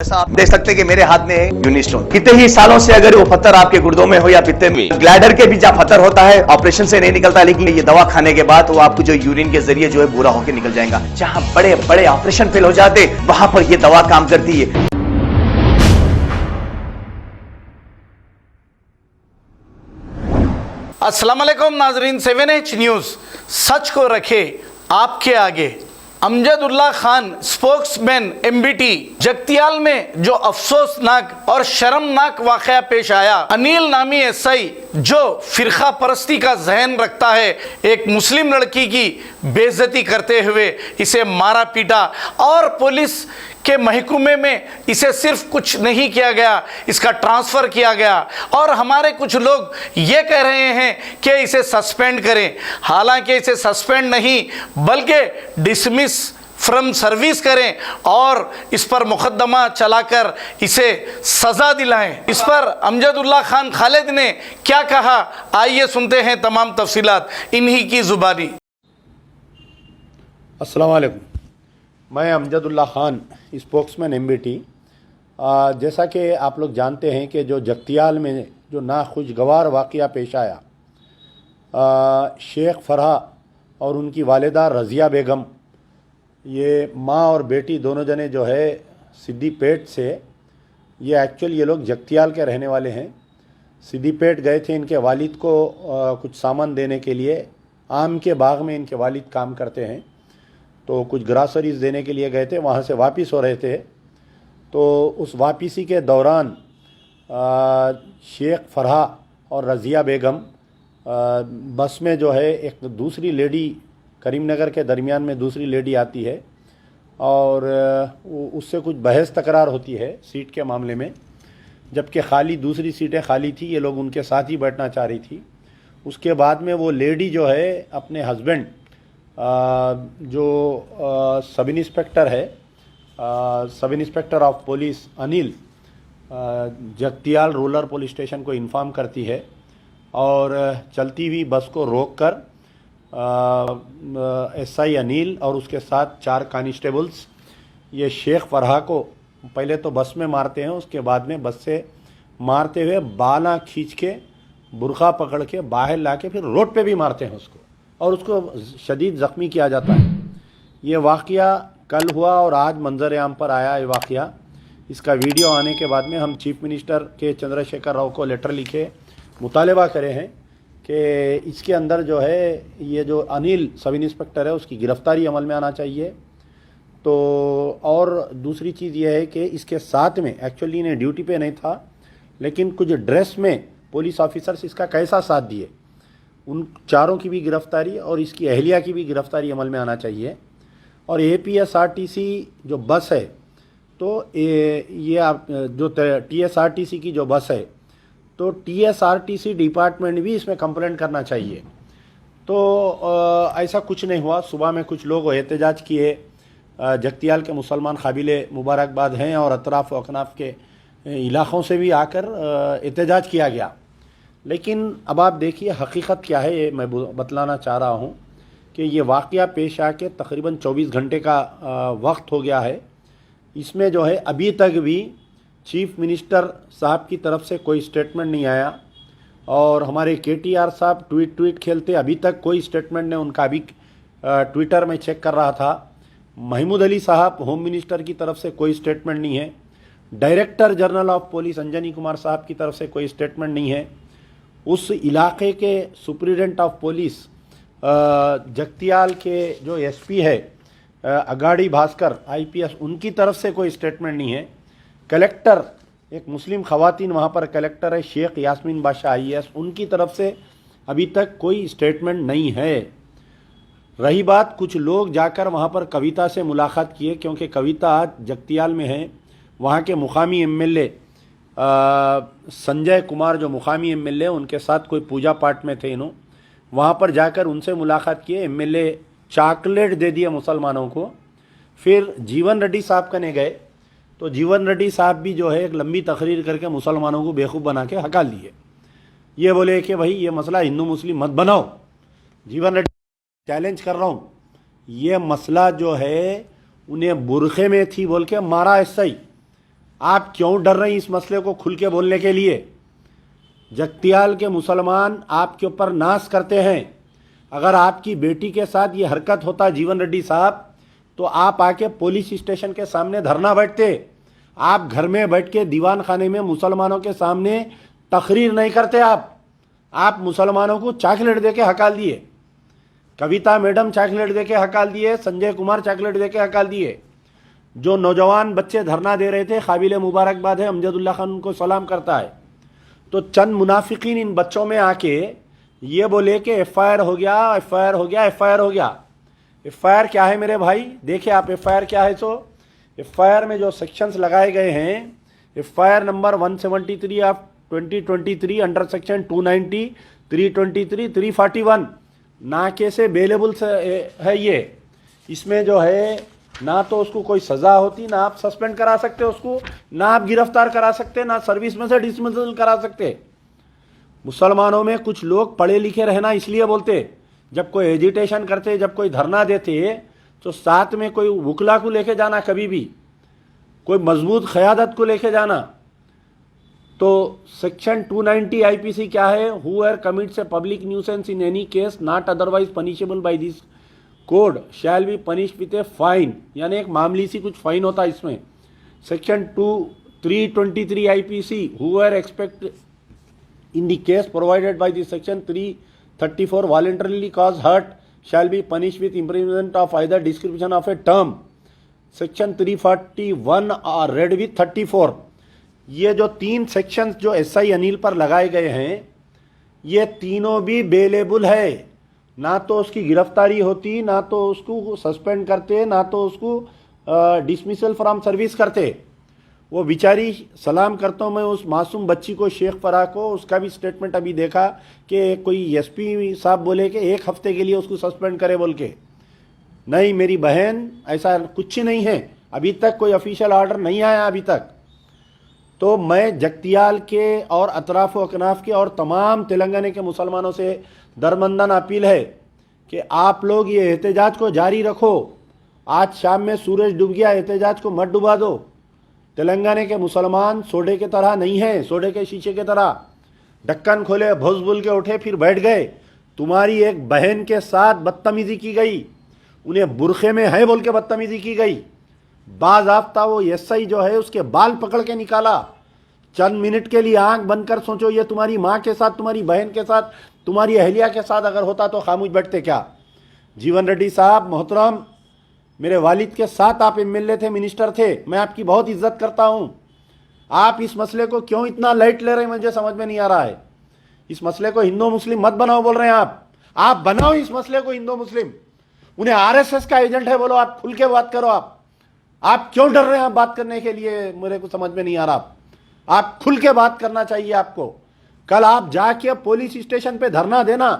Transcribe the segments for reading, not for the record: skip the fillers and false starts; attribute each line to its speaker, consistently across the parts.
Speaker 1: जैसा आप देख सकते हैं कि मेरे हाथ में है यूनिस्टोन। कितने ही सालों से अगर वो पत्थर आपके गुर्दों में हो या पित्ते में, ग्लैडर के भी जहाँ पत्थर होता है ऑपरेशन से नहीं निकलता, लेकिन ये दवा खाने के बाद वो आपको जो यूरिन के जरिए जो है पूरा होकर निकल जाएगा। जहाँ बड़े बड़े ऑपरेशन फेल हो जाते वहां पर ये दवा काम करती है।
Speaker 2: अस्सलाम वालेकुम नाजरीन, 7H न्यूज़ सच को रखे आपके आगे। अमजदुल्ला खान स्पोक्समैन MBT जगतियाल में जो अफसोसनाक और शर्मनाक वाकया पेश आया, अनिल नामी SI जो फिरका परस्ती का जहन रखता है, एक मुस्लिम लड़की की बेइज्जती करते हुए इसे मारा पीटा और पुलिस के महकमे में इसे सिर्फ कुछ नहीं किया गया, इसका ट्रांसफ़र किया गया और हमारे कुछ लोग ये कह रहे हैं कि इसे सस्पेंड करें। हालांकि इसे सस्पेंड नहीं बल्कि डिसमिस फ्रॉम सर्विस करें और इस पर मुकदमा चलाकर इसे सज़ा दिलाएं। इस पर अमजदुल्ला खान खालिद ने क्या कहा, आइए सुनते हैं तमाम तफसीलात इन्हीं की ज़ुबानी।
Speaker 3: अस्सलाम वालेकुम, मैं अमजदुल्ला खान स्पोक्समैन MBT। जैसा कि आप लोग जानते हैं कि जो जगतियाल में जो नाखुशगवार वाक़या पेश आया, शेख फरहा और उनकी वालिदा रज़िया बेगम, ये माँ और बेटी दोनों जने जो है सिद्दीपेट से, ये एक्चुअली ये लोग जगतियाल के रहने वाले हैं। सिद्दीपेट गए थे इनके वालिद को कुछ सामान देने के लिए। आम के बाग में इनके वालिद काम करते हैं, तो कुछ ग्रासरीज़ देने के लिए गए थे, वहाँ से वापस हो रहे थे। तो उस वापसी के दौरान शेख फरहा और रज़िया बेगम बस में जो है एक दूसरी लेडी, करीमनगर के दरमियान में दूसरी लेडी आती है और उससे कुछ बहस तकरार होती है सीट के मामले में, जबकि खाली दूसरी सीटें खाली थी, ये लोग उनके साथ ही बैठना चाह रही थी। उसके बाद में वो लेडी जो है अपने हस्बैंड जो सब इंस्पेक्टर है, sub inspector of police Anil, Jagtial rural police station को इन्फॉर्म करती है और चलती हुई बस को रोककर SI अनिल और उसके साथ 4 कांस्टेबल्स ये शेख फरहा को पहले तो बस में मारते हैं, उसके बाद में बस से मारते हुए बाला खींच के बुरखा पकड़ के बाहर ला के फिर रोड पे भी मारते हैं उसको और उसको शदीद ज़ख्मी किया जाता है। ये वाक़या कल हुआ और आज मंजर आम पर आया ये वाक़या। इसका वीडियो आने के बाद में हम चीफ मिनिस्टर के चंद्रशेखर राव को लेटर लिखे मुतालबा करे हैं कि इसके अंदर जो है ये जो अनिल सब इंस्पेक्टर है उसकी गिरफ़्तारी अमल में आना चाहिए। तो और दूसरी चीज़ ये है कि इसके साथ में एक्चुअली इन्हें ड्यूटी पे नहीं था, लेकिन कुछ ड्रेस में पुलिस ऑफिसर्स इसका कैसा साथ दिए, उन चारों की भी गिरफ़्तारी और इसकी अहलिया की भी गिरफ़्तारी अमल में आना चाहिए। और APSRTC जो बस है, तो ये आप जो TSRTC की जो बस है, तो TSRTC डिपार्टमेंट भी इसमें कंप्लेंट करना चाहिए। तो ऐसा कुछ नहीं हुआ। सुबह में कुछ लोग एहतजाज किए, जगतियाल के मुसलमान काबिल मुबारकबाद हैं और अतराफ़ अकनाफ के इलाक़ों से भी आकर एहतजाज किया गया। लेकिन अब आप देखिए हकीकत क्या है, ये मैं बतलाना चाह रहा हूँ कि ये वाक़या पेश आके तकरीबन 24 घंटे का वक्त हो गया है। इसमें जो है अभी तक भी चीफ मिनिस्टर साहब की तरफ से कोई स्टेटमेंट नहीं आया और हमारे KTR साहब ट्वीट खेलते, अभी तक कोई स्टेटमेंट नहीं उनका। अभी ट्विटर में चेक कर रहा था, महमूद अली साहब होम मिनिस्टर की तरफ से कोई स्टेटमेंट नहीं है, director general of police Anjani Kumar साहब की तरफ से कोई स्टेटमेंट नहीं है, उस इलाके के सुप्रिटेंडेंट ऑफ पुलिस जगतियाल के जो SP है अगाड़ी भास्कर IPS, उनकी तरफ से कोई स्टेटमेंट नहीं है। कलेक्टर, एक मुस्लिम ख़वातीन वहाँ पर कलेक्टर है शेख यास्मीन बादशाह IAS, उनकी तरफ से अभी तक कोई स्टेटमेंट नहीं है। रही बात, कुछ लोग जाकर वहाँ पर कविता से मुलाकात किए, क्योंकि कविता आज जगतियाल में है। वहाँ के मुकामी MLA संजय कुमार जो मुकामी MLA, उनके साथ कोई पूजा पाठ में थे इन्हों, वहाँ पर जाकर उनसे मुलाकात किए। MLA चॉकलेट दे दिए मुसलमानों को। फिर जीवन रेड्डी साहब कने गए, तो जीवन रेड्डी साहब भी जो है एक लंबी तकरीर करके मुसलमानों को बेवकूफ़ बना के हका लिए। ये बोले कि भाई ये मसला हिंदू मुस्लिम मत बनाओ। जीवन रेड्डी चैलेंज कर रहा हूँ, ये मसला जो है उन्हें बुरखे में थी बोल के मारा SI। आप क्यों डर रहे हैं इस मसले को खुल के बोलने के लिए? जगतियाल के मुसलमान आपके ऊपर नाश करते हैं। अगर आपकी बेटी के साथ ये हरकत होता जीवन रेड्डी साहब, तो आप आके पुलिस स्टेशन के सामने धरना बैठते। आप घर में बैठ के दीवान खाने में मुसलमानों के सामने तकरीर नहीं करते। आप मुसलमानों को चॉकलेट दे के हकाल दिए। कविता मैडम चॉकलेट दे के हकाल दिए, संजय कुमार चॉकलेट दे के हकाल दिए। जो नौजवान बच्चे धरना दे रहे थे, काबिल मुबारकबाद है, अमजदुल्ला खान उनको सलाम करता है। तो चंद मुनाफिकीन इन बच्चों में आके ये बोले कि FIR हो गया, FIR हो गया, FIR हो गया। FIR क्या है मेरे भाई? देखिए आप FIR क्या है। सो FIR में जो सेक्शंस लगाए गए हैं, FIR number 173 of 2023 under section 290, 323, 341 नाके से बेलेबल है। ये इसमें जो है ना तो उसको कोई सज़ा होती, ना आप सस्पेंड करा सकते उसको, ना आप गिरफ्तार करा सकते, ना सर्विस में से डिसमिसल करा सकते। मुसलमानों में कुछ लोग पढ़े लिखे रहना इसलिए बोलते, जब कोई एजिटेशन करते, जब कोई धरना देते, तो साथ में कोई वकला को लेके जाना, कभी भी कोई मजबूत क़यादत को लेके जाना। तो सेक्शन 290 IPC क्या है? Whoever commits a public nuisance in any case not otherwise punishable by this code shall be punish with a fine, यानी एक मामूली सी कुछ फाइन होता है इसमें। Section 323 IPC whoever expect in the case provided by this section 334 voluntarily cause hurt shall be punish with imprisonment of either description of a term. Section 341 और red with 34। ये जो 3 सेक्शंस जो SI अनिल पर लगाए गए हैं, ये तीनों भी बेलेबल है। ना तो उसकी गिरफ्तारी होती, ना तो उसको सस्पेंड करते, ना तो उसको डिसमिसल फ्रॉम सर्विस करते। वो बेचारी, सलाम करता हूँ मैं उस मासूम बच्ची को, शेख फराह को। उसका भी स्टेटमेंट अभी देखा कि कोई SP साहब बोले कि 1 हफ्ते के लिए उसको सस्पेंड करे बोल के। नहीं मेरी बहन, ऐसा कुछ नहीं है। अभी तक कोई ऑफिशियल ऑर्डर नहीं आया अभी तक। तो मैं जगतियाल के और अतराफ व अकनाफ के और तमाम तेलंगाना के मुसलमानों से दरमंदान अपील है कि आप लोग ये एहतजाज को जारी रखो। आज शाम में सूरज डूब गया, एहतजाज को मत डुबा दो। तेलंगाना के मुसलमान सोडे के तरह नहीं है, सोडे के शीशे के तरह ढक्कन खोले, भोज बुल के उठे, फिर बैठ गए। तुम्हारी एक बहन के साथ बदतमीजी की गई, उन्हें बुरखे में है बोल के बदतमीजी की गई। बाज़ाब्ता वो SI जो है उसके बाल पकड़ के निकाला। चंद मिनट के लिए आंख बंद कर सोचो, ये तुम्हारी माँ के साथ, तुम्हारी बहन के साथ, तुम्हारी अहलिया के साथ अगर होता तो खामोश बैठते क्या? जीवन रेड्डी साहब मोहतरम, मेरे वालिद के साथ आप MLA थे, मिनिस्टर थे, मैं आपकी बहुत इज्जत करता हूँ। आप इस मसले को क्यों इतना लाइट ले रहे हैं, मुझे समझ में नहीं आ रहा है। इस मसले को हिंदू मुस्लिम मत बनाओ बोल रहे हैं आप बनाओ इस मसले को हिंदू मुस्लिम। उन्हें RSS का एजेंट है बोलो, आप खुल के बात करो। आप क्यों डर रहे हैं बात करने के लिए? मेरे को समझ में नहीं आ रहा। आप खुल के बात करना चाहिए आपको। कल आप जाके पुलिस स्टेशन पे धरना देना,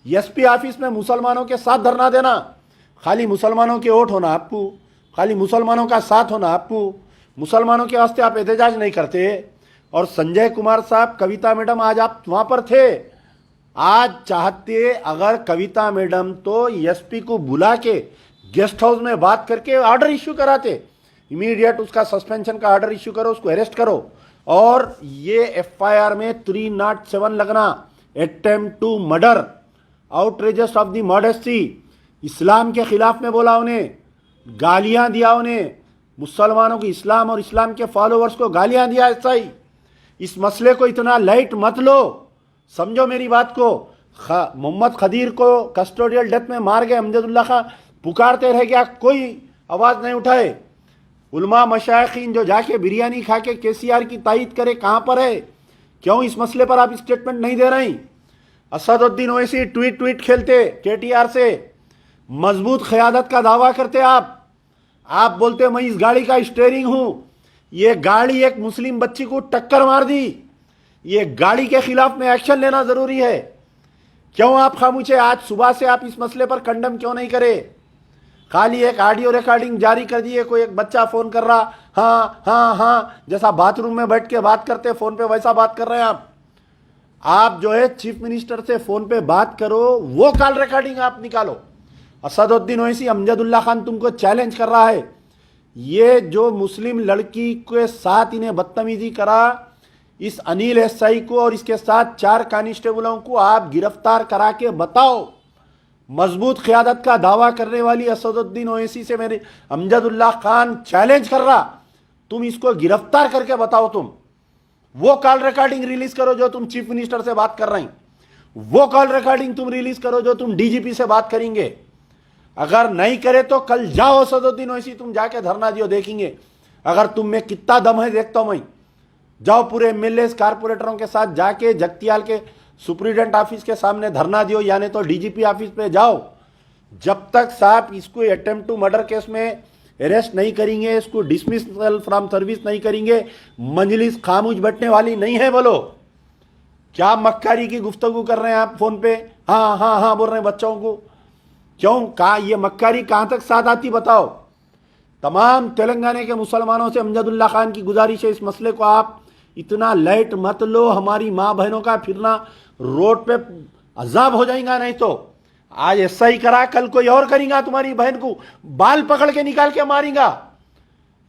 Speaker 3: SP ऑफिस में मुसलमानों के साथ धरना देना। खाली मुसलमानों के वोट होना आपको, खाली मुसलमानों का साथ होना आपको, मुसलमानों के वास्ते आप एहतजाज नहीं करते। और संजय कुमार साहब, कविता मैडम, आज आप वहाँ पर थे। आज चाहते अगर कविता मैडम तो SP को बुला के गेस्ट हाउस में बात करके ऑर्डर इश्यू कराते, इमीडिएट उसका सस्पेंशन का ऑर्डर इश्यू करो, उसको अरेस्ट करो। और ये FIR में 307 लगना, attempt to murder, outrageous of the modesty, इस्लाम के खिलाफ में बोला, उन्हें गालियां दिया, उन्हें मुसलमानों को, इस्लाम और इस्लाम के फॉलोअर्स को गालियां दिया। ऐसा ही इस मसले को इतना लाइट मत लो, समझो मेरी बात को। मोहम्मद खदीर को कस्टोडियल डेथ में मार गए, अमजदुल्ला खान पुकारते रह गया, कोई आवाज़ नहीं उठाए। उलमा मशाइखीन जो जाके बिरयानी खा के KCR की तायीद करे, कहाँ पर है? क्यों इस मसले पर आप स्टेटमेंट नहीं दे रहे? असदुद्दीन ओवैसी ट्वीट खेलते KTR से, मजबूत क़यादत का दावा करते आप बोलते मैं इस गाड़ी का स्टीयरिंग हूँ। ये गाड़ी एक मुस्लिम बच्ची को टक्कर मार दी, ये गाड़ी के खिलाफ में एक्शन लेना ज़रूरी है। क्यों आप खामोश है? आज सुबह से आप इस मसले पर कंडम क्यों नहीं करे? खाली एक ऑडियो रिकॉर्डिंग जारी कर दिए, कोई एक बच्चा फ़ोन कर रहा, हाँ हाँ हाँ, जैसा बाथरूम में बैठ के बात करते फ़ोन पे, वैसा बात कर रहे हैं आप जो है चीफ मिनिस्टर से फ़ोन पे बात करो, वो कॉल रिकॉर्डिंग आप निकालो। असदुद्दीन ओवैसी, अमजदुल्ला खान तुमको चैलेंज कर रहा है ये जो मुस्लिम लड़की के साथ इन्हें बदतमीजी करा, इस अनिल एसआई को और इसके साथ 4 कांस्टेबलों को आप गिरफ्तार करा के बताओ। मजबूत क़यादत का दावा करने वाली असदुद्दीन ओवैसी से मेरे अमजदुल्ला खान चैलेंज कर रहा, तुम इसको गिरफ्तार करके बताओ। तुम वो कॉल रिकॉर्डिंग रिलीज करो जो तुम चीफ मिनिस्टर से बात कर रहे हैं, वो कॉल रिकॉर्डिंग तुम रिलीज करो जो तुम डीजीपी से बात करेंगे। अगर नहीं करे तो कल जाओ असदुद्दीन ओवैसी, तुम जाके धरना दियो, देखेंगे अगर तुम में कितना दम है देखता हूं मैं। जाओ पूरे एमएलए कारपोरेटरों के साथ जाके जगतियाल के सुप्रीडेंट ऑफिस के सामने धरना दियो, यानी तो डीजीपी ऑफिस पे जाओ। जब तक साहब इसको अटेम्प्ट टू मर्डर केस में अरेस्ट नहीं करेंगे, इसको डिसमिसल फ्रॉम सर्विस नहीं करेंगे, मजलिस खामोश बैठने वाली नहीं है। बोलो क्या मक्कारी की गुफ्तगू कर रहे हैं आप फोन पे? हाँ हाँ हाँ बोल रहे हैं बच्चों को। क्यों? कहा ये मक्कारी कहां तक साथ आती बताओ। तमाम तेलंगाना के मुसलमानों से अमजदुल्ला खान की गुजारिश है, इस मसले को आप इतना लाइट मत लो। हमारी माँ बहनों का फिरना रोड पे अजाब हो जाएगा। नहीं तो आज ऐसा ही करा, कल कोई और करेगा, तुम्हारी बहन को बाल पकड़ के निकाल के मारेगा।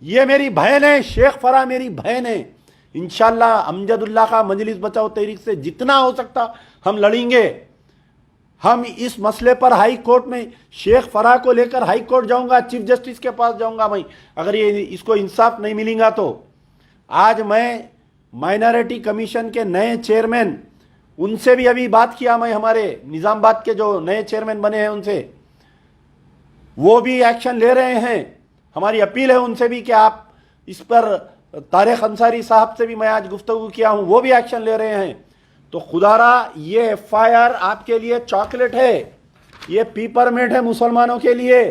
Speaker 3: ये मेरी बहन है, शेख फरा मेरी बहन है। इंशाल्लाह अमजदुल्ला का मजलिस बचाओ तहरीक से जितना हो सकता हम लड़ेंगे। हम इस मसले पर हाई कोर्ट में शेख फरा को लेकर हाई कोर्ट जाऊंगा, चीफ जस्टिस के पास जाऊंगा मैं, अगर ये इसको इंसाफ नहीं मिलेगा तो। आज मैं माइनॉरिटी कमीशन के नए चेयरमैन, उनसे भी अभी बात किया मैं, हमारे निजामाबाद के जो नए चेयरमैन बने हैं उनसे, वो भी एक्शन ले रहे हैं। हमारी अपील है उनसे भी कि आप इस पर, तारिक अंसारी साहब से भी मैं आज गुफ्तगू किया हूं, वो भी एक्शन ले रहे हैं। तो खुदारा ये एफआईआर आपके लिए चॉकलेट है, ये पेपरमेंट है मुसलमानों के लिए।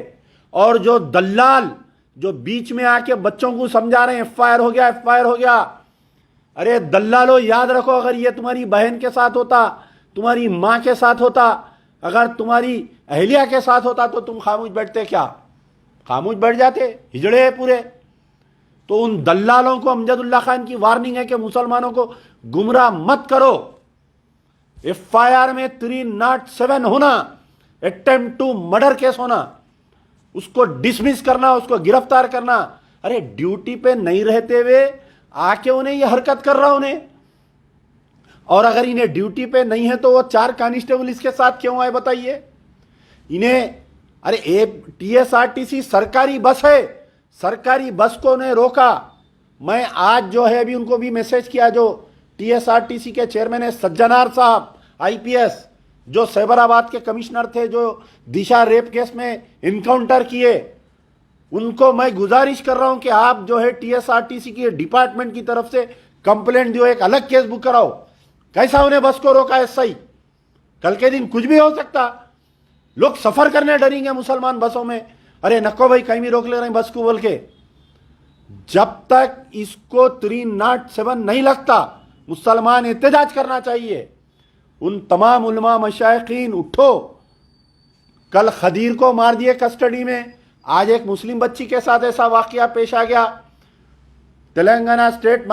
Speaker 3: और जो दल्लाल जो बीच में आके बच्चों को समझा रहे हैं एफआईआर हो गया, एफआईआर हो गया, अरे दल्लालो याद रखो, अगर ये तुम्हारी बहन के साथ होता, तुम्हारी माँ के साथ होता, अगर तुम्हारी अहलिया के साथ होता तो तुम खामोश बैठते क्या? खामोश बैठ जाते? हिजड़े हैं पूरे। तो उन दल्लालों को अमजदुल्ला खान की वार्निंग है कि मुसलमानों को गुमराह मत करो। एफआईआर में 307 होना, अटेम्प्ट टू मर्डर केस होना, उसको डिसमिस करना, उसको गिरफ्तार करना। अरे ड्यूटी पे नहीं रहते हुए आके उन्हें ये हरकत कर रहा उन्हें। और अगर इन्हें ड्यूटी पे नहीं है तो वो 4 कांस्टेबल इसके साथ क्यों आए बताइए इन्हें? अरे टीएसआरटीसी सरकारी बस है, सरकारी बस को उन्हें रोका। मैं आज जो है अभी उनको भी मैसेज किया, जो टीएसआरटीसी के चेयरमैन है सज्जनार साहब आईपीएस, जो सैबराबाद के कमिश्नर थे, जो दिशा रेप केस में इनकाउंटर किए, उनको मैं गुजारिश कर रहा हूं कि आप जो है टीएसआरटीसी की डिपार्टमेंट की तरफ से कंप्लेंट दियो, एक अलग केस बुक कराओ। कैसा उन्हें बस को रोका ऐसा ही? कल के दिन कुछ भी हो सकता, लोग सफर करने डरेंगे मुसलमान बसों में। अरे नको भाई कहीं भी रोक ले रहे हैं बस को बोल के। जब तक इसको 307 नहीं लगता, मुसलमान एहतजाज करना चाहिए। उन तमाम उलमा मशाइखीन उठो। कल खदीर को मार दिए कस्टडी में, आज एक मुस्लिम बच्ची के साथ ऐसा वाकया पेश आ गया। Telangana state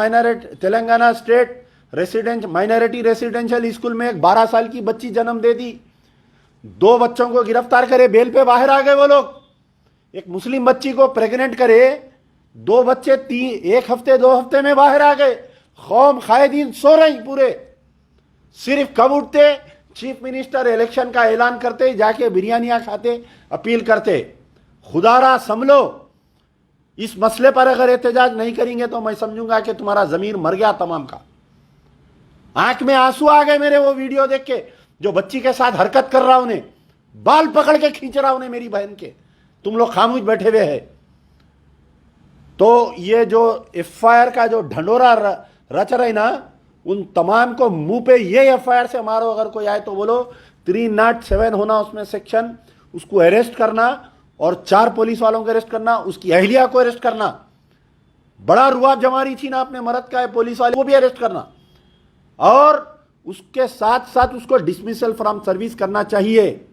Speaker 3: minority residential school में एक 12 साल की बच्ची जन्म दे दी। 2 बच्चों को गिरफ्तार करे, बेल पे बाहर आ गए वो लोग। एक मुस्लिम बच्ची को प्रेग्नेंट करे, 2 बच्चे 1 हफ्ते 2 हफ्ते में बाहर आ गए। कौम कायदीन सो रही पूरे। सिर्फ कब उठते? चीफ मिनिस्टर इलेक्शन का ऐलान करते, जाके बिरयानियां खाते, अपील करते। खुदारा समझो, इस मसले पर अगर एहतजाज नहीं करेंगे तो मैं समझूंगा कि तुम्हारा जमीर मर गया तमाम का। आंख में आंसू आ गए मेरे वो वीडियो देख के, जो बच्ची के साथ हरकत कर रहा, उन्हें बाल पकड़ के खींच रहा उन्हें, मेरी बहन के। तुम लोग खामोश बैठे हुए हैं। तो ये जो एफआईआर का जो ढंडोरा रच रहे ना, उन तमाम को मुंह पे ये एफआईआर से मारो। अगर कोई आए तो बोलो 307 होना उसमें सेक्शन, उसको अरेस्ट करना और 4 पुलिस वालों को अरेस्ट करना, उसकी अहलिया को अरेस्ट करना। बड़ा रुआब जमारी थी ना अपने मर्द का, पुलिस वाले को भी अरेस्ट करना, और उसके साथ साथ उसको डिसमिसल फ्रॉम सर्विस करना चाहिए।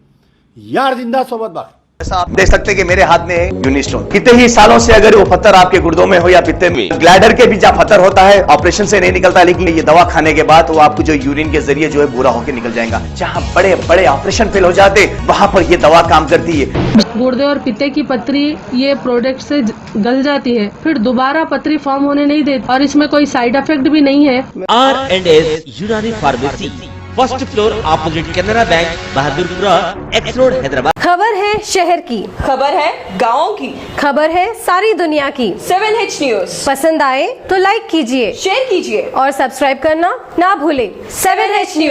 Speaker 3: यार जिंदा सोबत बात।
Speaker 1: ऐसा आप देख सकते हैं कि मेरे हाथ में है यूनिस्टोन। कितने ही सालों से अगर वो पत्थर आपके गुर्दों में हो या पित्ते में, ग्लैडर के भी जहाँ पत्थर होता है ऑपरेशन से नहीं निकलता, लेकिन ये दवा खाने के बाद वो आपको जो यूरिन के जरिए जो है पूरा होकर निकल जाएगा। जहाँ बड़े बड़े ऑपरेशन फेल हो जाते वहां पर ये दवा काम करती है।
Speaker 4: गुर्दे और पित्ते की पथरी ये प्रोडक्ट से गल जाती है, फिर दोबारा पथरी फॉर्म होने नहीं देती और इसमें कोई साइड इफेक्ट भी नहीं है।
Speaker 5: R&S यूनानी pharmacy, first floor opposite Canara bank, Bahadurpura, x road, Hyderabad.
Speaker 6: खबर है शहर की,
Speaker 7: खबर है गाँव की,
Speaker 6: खबर है सारी दुनिया की।
Speaker 7: 7H न्यूज
Speaker 6: पसंद आए तो लाइक कीजिए,
Speaker 7: शेयर कीजिए
Speaker 6: और सब्सक्राइब करना ना भूले।
Speaker 7: 7H news.